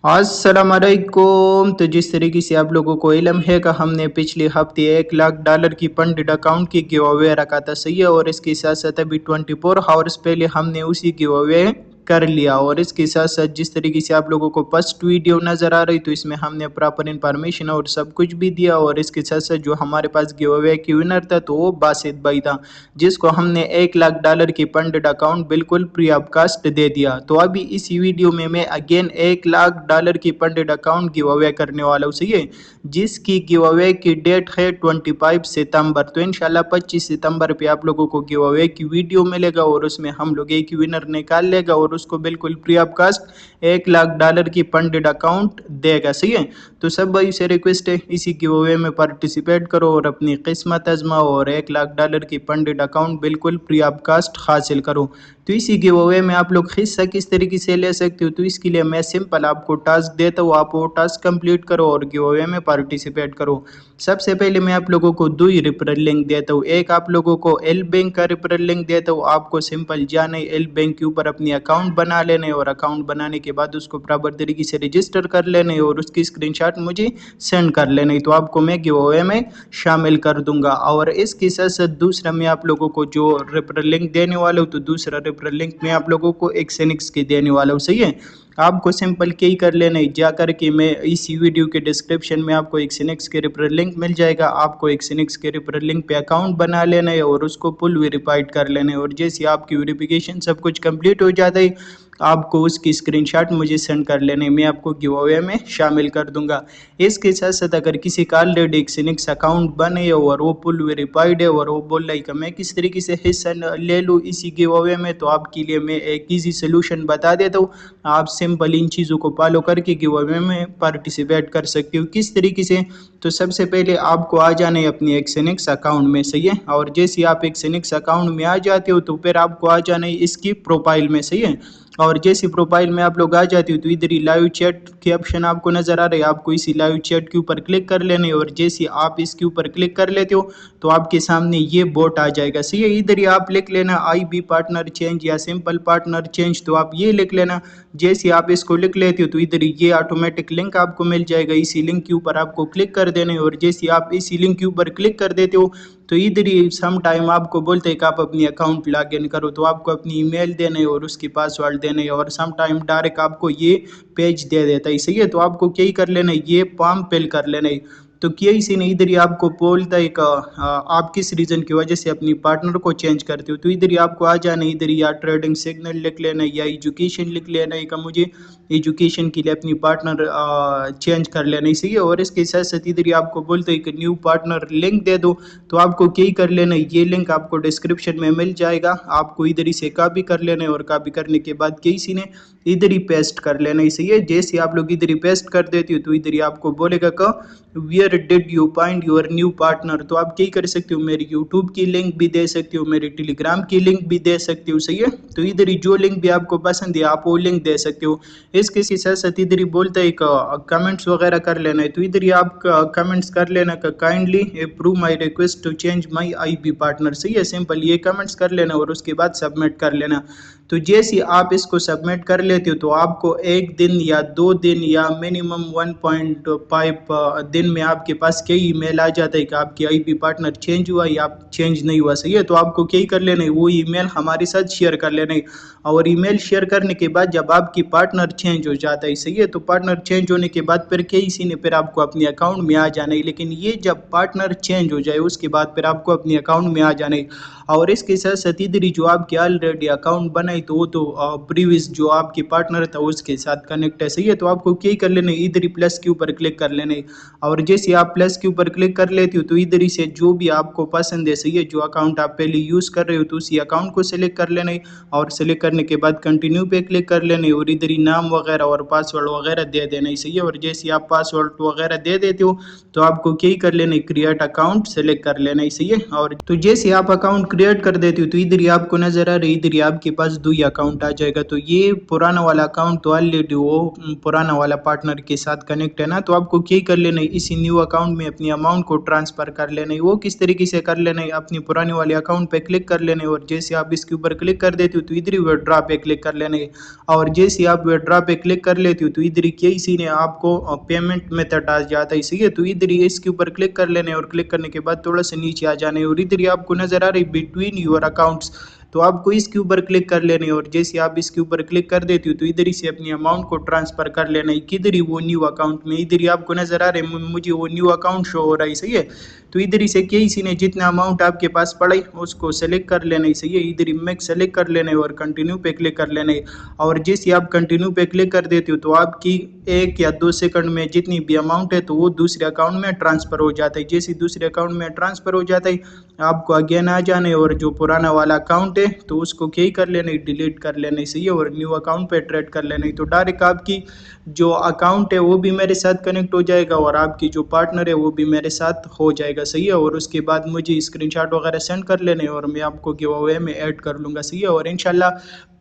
अस्सलामुअलैकुम। तो जिस तरीके से आप लोगों को इल्म है कि हमने पिछले हफ्ते $1 लाख की पंडित अकाउंट की गिव अवे रखा था, सही है। और इसके साथ साथ अभी 24 आवर्स पहले हमने उसी गिव अवे कर लिया। और इसके साथ साथ जिस तरीके से आप लोगों को फर्स्ट वीडियो नज़र आ रही, तो इसमें हमने प्रॉपर इन्फॉर्मेशन और सब कुछ भी दिया। और इसके साथ साथ जो हमारे पास गिव अवे की विनर था, तो वो बासित भाई था, जिसको हमने $1 लाख की पंडित अकाउंट बिल्कुल फ्री ऑफ कास्ट दे दिया। तो अभी इसी वीडियो में मैं अगेन $1 लाख की पंडित अकाउंट गिव अवे करने वाला हूँ, सही है, जिसकी गिव अवे की डेट है 25 सितंबर। तो इंशाल्लाह 25 सितंबर पे आप लोगों को गिव अवे की वीडियो मिलेगा और उसमें हम लोग एक विनर निकाल लेगा और उसको बिल्कुल फ्री ऑफ कास्ट $1 लाख की पंडित अकाउंट देगा, सही है। तो सब भाई से रिक्वेस्ट है, इसी गिव अवे में पार्टिसिपेट करो और अपनी किस्मत आजमाओ और $1 लाख की पंडित अकाउंट बिल्कुल फ्री ऑफ कास्ट हासिल करो। तो इसी गिव अवे में आप लोग हिस्सा किस तरीके से ले सकते हो, तो इसके लिए मैं सिंपल आपको टास्क देता हूँ, आप वो टास्क कंप्लीट करो और गिव अवे में पार्टिसिपेट करो। सबसे पहले मैं आप लोगों को दो ही रेफरल लिंक देता हूँ। एक आप लोगों को एल बैंक का रेफरल लिंक देता हूँ। आपको सिंपल जाना है एल बैंक के ऊपर अपनी अकाउंट बना लेना है और अकाउंट बनाने के बाद उसको प्रॉपर तरीके से रजिस्टर कर लेना है और उसकी स्क्रीनशॉट मुझे सेंड कर लेना है, तो आपको मैं गिव अवे में शामिल कर दूंगा। और इसके साथ साथ दूसरा मैं आप लोगों को जो रेफरल लिंक देने वाला हूँ, तो दूसरा रेफरल लिंक मैं आप लोगों को एक्सेनिक्स की देने वाला हूँ, सही है। आपको सिंपल क्या ही कर लेना है, जा करके मैं इसी वीडियो के डिस्क्रिप्शन में आपको एक्सेनिक्स के रेफरल लिंक मिल जाएगा। आपको एक्सेनिक्स के रेफरल लिंक पे अकाउंट बना लेना है और उसको फुल वेरीफाइड कर लेना है। और जैसे आपकी वेरिफिकेशन सब कुछ कंप्लीट हो जाता है, आपको उसकी स्क्रीनशॉट मुझे सेंड कर लेने, मैं आपको गिव अवे में शामिल कर दूंगा। इसके साथ साथ अगर किसी का ऑलरेडी एक्सेनिक्स अकाउंट बने और वो फुल वेरीफाइड है और वो बोल रहा है कि मैं किस तरीके से हिस्सा ले लूँ इसी गिव अवे में, तो आपके लिए मैं एक ईजी सोल्यूशन बता देता हूँ। आप सिंपल इन चीज़ों को फॉलो करके गिव अवे में पार्टिसिपेट कर सकते हो। किस तरीके से, तो सबसे पहले आपको आ जाना है अपनी एक्सेनिक्स अकाउंट में, सही है। और जैसे आप एक्सेनिक्स अकाउंट में आ जाते हो, तो फिर आपको आ जाना है इसकी प्रोफाइल में, सही है। और जैसी प्रोफाइल में आप लोग आ जाती हो, तो इधर ही लाइव चैट के ऑप्शन आपको नज़र आ रहे हैं। आपको इसी लाइव चैट के ऊपर क्लिक कर लेने और जैसे आप इसके ऊपर क्लिक कर लेते हो, तो आपके सामने ये बोट आ जाएगा, सही है। इधर ही आप लिख लेना IB पार्टनर चेंज या सिंपल पार्टनर चेंज, तो आप ये लिख लेना। जैसे आप इसको लिख लेते हो, तो इधर ये ऑटोमेटिक लिंक आपको मिल जाएगा। इसी लिंक के ऊपर आपको क्लिक कर देना है और जैसे आप इसी लिंक के ऊपर क्लिक कर देते हो, तो इधर ही सम टाइम आपको बोलते हैं कि आप अपनी अकाउंट लॉग इन करो, तो आपको अपनी ईमेल देना है और उसकी पासवर्ड देना है और सम टाइम डायरेक्ट आपको ये पेज दे देता है, सही है। तो आपको क्या ही कर लेना है, ये फॉर्म फिल कर लेना है। तो क्या इसी ने इधर ही आपको बोलता है कि आप किस रीज़न की वजह से अपनी पार्टनर को चेंज करते हो, तो इधर ही आपको आ जाना है। इधर ही या ट्रेडिंग सिग्नल लिख लेना है या एजुकेशन लिख लेना है कि मुझे एजुकेशन के लिए अपनी पार्टनर चेंज कर लेना है, सही है। और इसके साथ साथ इधर ही आपको बोलते हैं कि न्यू पार्टनर लिंक दे दो, तो आपको क्या ही कर लेना है, ये लिंक आपको डिस्क्रिप्शन में मिल जाएगा। आपको इधर ही से कॉपी कर लेना है और कॉपी करने के बाद किसी ने इधर ही पेस्ट कर लेना है, सही है। जैसे आप लोग इधर ही पेस्ट कर देते हो, तो इधर ही आपको बोलेगा कि where did you find your new partner, तो आप क्या कर सकते हो, मेरी यूट्यूब की लिंक भी दे सकते हो, मेरी टेलीग्राम की लिंक भी दे सकते हो, सही है। तो इधर ही जो लिंक भी आपको पसंद है आप वो लिंक दे सकते हो। इसके साथ साथ इधर ही बोलता है कमेंट्स वगैरह कर लेना है, तो इधर ही आप कमेंट्स कर लेना का kindly approve my request to change my IB partner, सही है। सिंपल ये कमेंट्स कर लेना और उसके बाद सबमिट कर लेना। तो जैसे आप इसको सबमिट कर लेते हो, तो आपको एक दिन या 2 दिन या मिनिमम 1.5 दिन में आपके पास कई ईमेल आ जाता है कि आपकी IB पार्टनर चेंज हुआ या चेंज नहीं हुआ, सही है। तो आपको क्या ही कर लेना है, वो ईमेल हमारे साथ शेयर कर लेना है। और ईमेल शेयर करने के बाद जब आपकी पार्टनर चेंज हो जाता है, सही है, तो पार्टनर चेंज होने के बाद फिर किसी ने फिर आपको अपने अकाउंट में आ जाना है। लेकिन ये जब पार्टनर चेंज हो जाए उसके बाद फिर आपको अपने अकाउंट में आ जाना है। और इसके साथ साथ इधर ही जो आपके ऑलरेडी अकाउंट बनाए, तो वो तो प्रीवियस जो आपकी पार्टनर था उसके साथ कनेक्ट है, सही है। तो आपको क्या ही कर लेना है, इधर ही प्लस के ऊपर क्लिक कर लेना है। और जैसे आप प्लस के ऊपर क्लिक कर लेते हो, तो इधर ही से जो भी आपको पसंद है, सही है, जो अकाउंट आप पहले यूज़ कर रहे हो, तो उसी अकाउंट को सिलेक्ट कर लेना है। और सिलेक्ट करने के बाद कंटिन्यू पे क्लिक कर लेना है और इधर ही नाम वगैरह और पासवर्ड वगैरह दे देना है, सही है। और जैसे आप पासवर्ड वगैरह दे देते हो, तो आपको क्या ही कर लेना है, क्रिएट अकाउंट सेलेक्ट कर लेना है, सही है। और तो जैसे आप अकाउंट क्रिएट कर देते हो, तो इधर ही आपको नजर आ रही, इधर ही आपके पास 2 ही अकाउंट आ जाएगा। तो ये पुराना वाला अकाउंट तो ऑलरेडी वो पुराना वाला पार्टनर के साथ कनेक्ट है ना, तो आपको क्या कर लेना है, इसी न्यू अकाउंट में अपनी अमाउंट को ट्रांसफ़र कर लेना है। वो किस तरीके से कर लेना है, अपनी पुराने वाले अकाउंट पे क्लिक कर लेना है और जैसे आप इसके ऊपर क्लिक कर देते हो तो इधर ही विड्रॉ पे क्लिक कर लेना है। और जैसे आप विड्रॉ पे क्लिक कर लेते हो तो इधर ही केसी ने आपको पेमेंट मेथड आ जाता है, सही है। तो इधर ही इसके ऊपर क्लिक कर लेना है और क्लिक करने के बाद थोड़ा सा नीचे आ जाना है और इधर ही आपको नज़र आ रही बिटवीन योर अकाउंट्स, तो आपको इसके ऊपर क्लिक कर लेना है और जैसे आप इसके ऊपर क्लिक कर देते हो तो इधर ही से अपनी अमाउंट को ट्रांसफ़र कर लेना है। किधर ही वो न्यू अकाउंट में, इधर ही आपको नज़र आ रहा है मुझे वो न्यू अकाउंट शो हो रहा है, सही है। तो इधर ही से केसी ने जितना अमाउंट आपके पास पड़ा है उसको सेलेक्ट कर लेना है, सही है। इधर ही मैक्स सेलेक्ट कर लेना है और कंटिन्यू पे क्लिक कर लेना है। और जैसे आप कंटिन्यू पे क्लिक कर देते हो तो आपकी 1 या 2 सेकंड में जितनी भी अमाउंट है तो वो दूसरे अकाउंट में ट्रांसफ़र हो जाता है। जैसे दूसरे अकाउंट में ट्रांसफ़र हो जाता है आपको अगेन आ जाना है और जो पुराना वाला अकाउंट है तो उसको क्या ही कर लेना है, डिलीट कर लेना है, सही है। और न्यू अकाउंट पे ट्रेड कर लेना है। तो डायरेक्ट आपकी जो अकाउंट है वो भी मेरे साथ कनेक्ट हो जाएगा और आपकी जो पार्टनर है वो भी मेरे साथ हो जाएगा, सही है। और उसके बाद मुझे स्क्रीनशॉट वगैरह सेंड कर लेने और मैं आपको गिव अवे में ऐड कर लूँगा, सही है। और इंशाल्लाह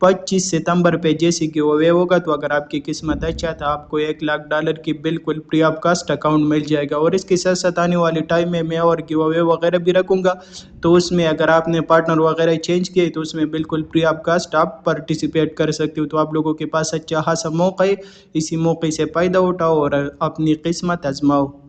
25 सितंबर पे जैसे गिव अवे होगा तो अगर आपकी किस्मत अच्छा तो आपको $1,00,000 की बिल्कुल फ्री ऑफ कॉस्ट अकाउंट मिल जाएगा। और इसके साथ साथ आने वाले टाइम में मैं और गिव अवे वगैरह भी रखूँगा, तो उसमें अगर आपने पार्टनर वगैरह चेंज किए तो उसमें बिल्कुल फ्री ऑफ कॉस्ट आप पार्टिसिपेट कर सकते हो। तो आप लोगों के पास अच्छा खासा मौका है, इसी मौके से फ़ायदा उठाओ और अपनी किस्मत आजमाओ।